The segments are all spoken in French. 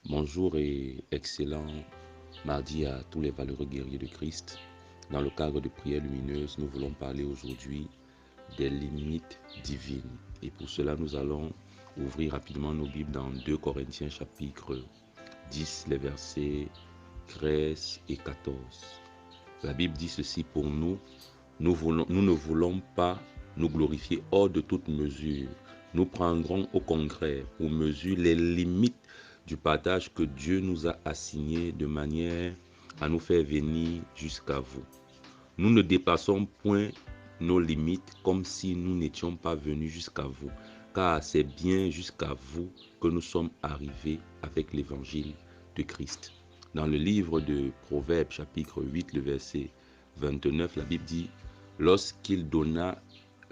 Bonjour et excellent mardi à tous les valeureux guerriers de Christ. Dans le cadre de prières lumineuses, nous voulons parler aujourd'hui des limites divines. Et pour cela, nous allons ouvrir rapidement nos Bibles dans 2 Corinthiens chapitre 10, les versets 13 et 14. La Bible dit ceci pour nous. Nous ne voulons pas nous glorifier hors de toute mesure. Nous prendrons au contraire pour mesure les limites du partage que Dieu nous a assigné de manière à nous faire venir jusqu'à vous. Nous ne dépassons point nos limites comme si nous n'étions pas venus jusqu'à vous, car c'est bien jusqu'à vous que nous sommes arrivés avec l'évangile de Christ. Dans le livre de Proverbes chapitre 8, le verset 29, la Bible dit « Lorsqu'il donna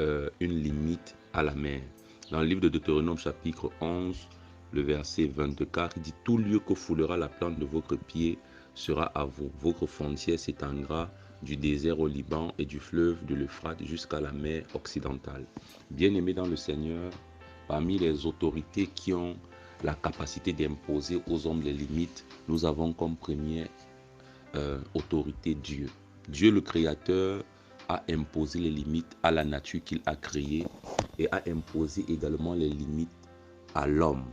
une limite à la mer ». Dans le livre de Deutéronome chapitre 11, le verset 24, il dit « Tout lieu que foulera la plante de votre pied sera à vous. Votre frontière s'étendra du désert au Liban et du fleuve de l'Euphrate jusqu'à la mer occidentale. » Bien-aimés dans le Seigneur, parmi les autorités qui ont la capacité d'imposer aux hommes les limites, nous avons comme première autorité Dieu. Dieu le Créateur a imposé les limites à la nature qu'il a créée et a imposé également les limites à l'homme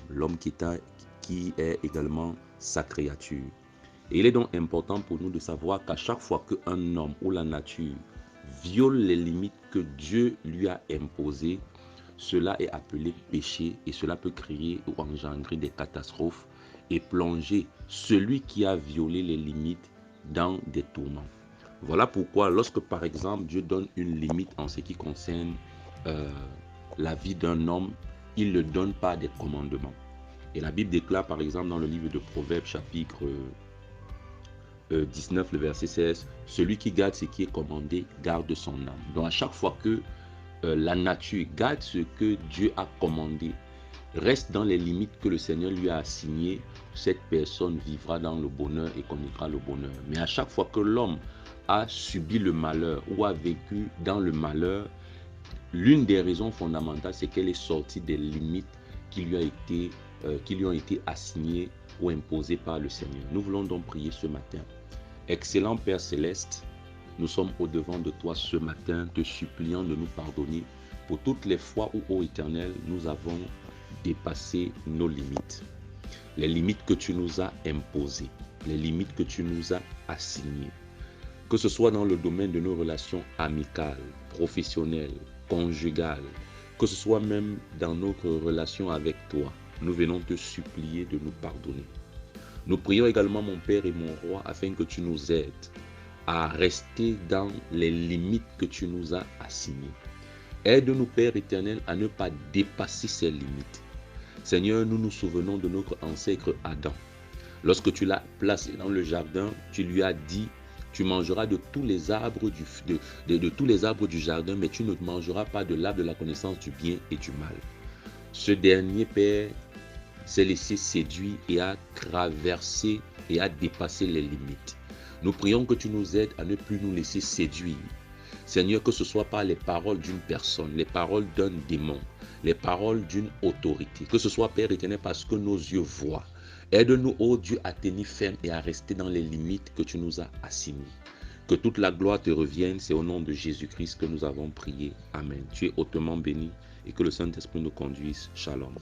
qui est également sa créature. Et il est donc important pour nous de savoir qu'à chaque fois qu'un homme ou la nature viole les limites que Dieu lui a imposées, cela est appelé péché et cela peut créer ou engendrer des catastrophes et plonger celui qui a violé les limites dans des tourments. Voilà pourquoi lorsque par exemple Dieu donne une limite en ce qui concerne la vie d'un homme, il ne donne pas des commandements. Et la Bible déclare par exemple dans le livre de Proverbes chapitre 19, le verset 16, « Celui qui garde ce qui est commandé garde son âme. » Donc à chaque fois que la nature garde ce que Dieu a commandé, reste dans les limites que le Seigneur lui a assignées, cette personne vivra dans le bonheur et connaîtra le bonheur. Mais à chaque fois que l'homme a subi le malheur ou a vécu dans le malheur, l'une des raisons fondamentales, c'est qu'elle est sortie des limites qui lui ont été assignées ou imposées par le Seigneur. Nous voulons donc prier ce matin. Excellent Père Céleste, nous sommes au-devant de toi ce matin, te suppliant de nous pardonner pour toutes les fois où, ô Éternel, nous avons dépassé nos limites. Les limites que tu nous as imposées, les limites que tu nous as assignées. Que ce soit dans le domaine de nos relations amicales, professionnelles, conjugales, que ce soit même dans notre relation avec toi, nous venons te supplier de nous pardonner. Nous prions également, mon Père et mon Roi, afin que tu nous aides à rester dans les limites que tu nous as assignées. Aide-nous, Père éternel, à ne pas dépasser ces limites. Seigneur, nous nous souvenons de notre ancêtre Adam. Lorsque tu l'as placé dans le jardin, tu lui as dit, tu mangeras de tous les arbres tous les arbres du jardin, mais tu ne mangeras pas de l'arbre de la connaissance du bien et du mal. Ce dernier, Père, s'est laissé séduire et a traversé et a dépassé les limites. Nous prions que tu nous aides à ne plus nous laisser séduire. Seigneur, que ce soit par les paroles d'une personne, les paroles d'un démon, les paroles d'une autorité, que ce soit, Père éternel, parce que nos yeux voient. Aide-nous, ô Dieu, à tenir ferme et à rester dans les limites que tu nous as assignées. Que toute la gloire te revienne, c'est au nom de Jésus-Christ que nous avons prié. Amen. Tu es hautement béni et que le Saint-Esprit nous conduise. Shalom.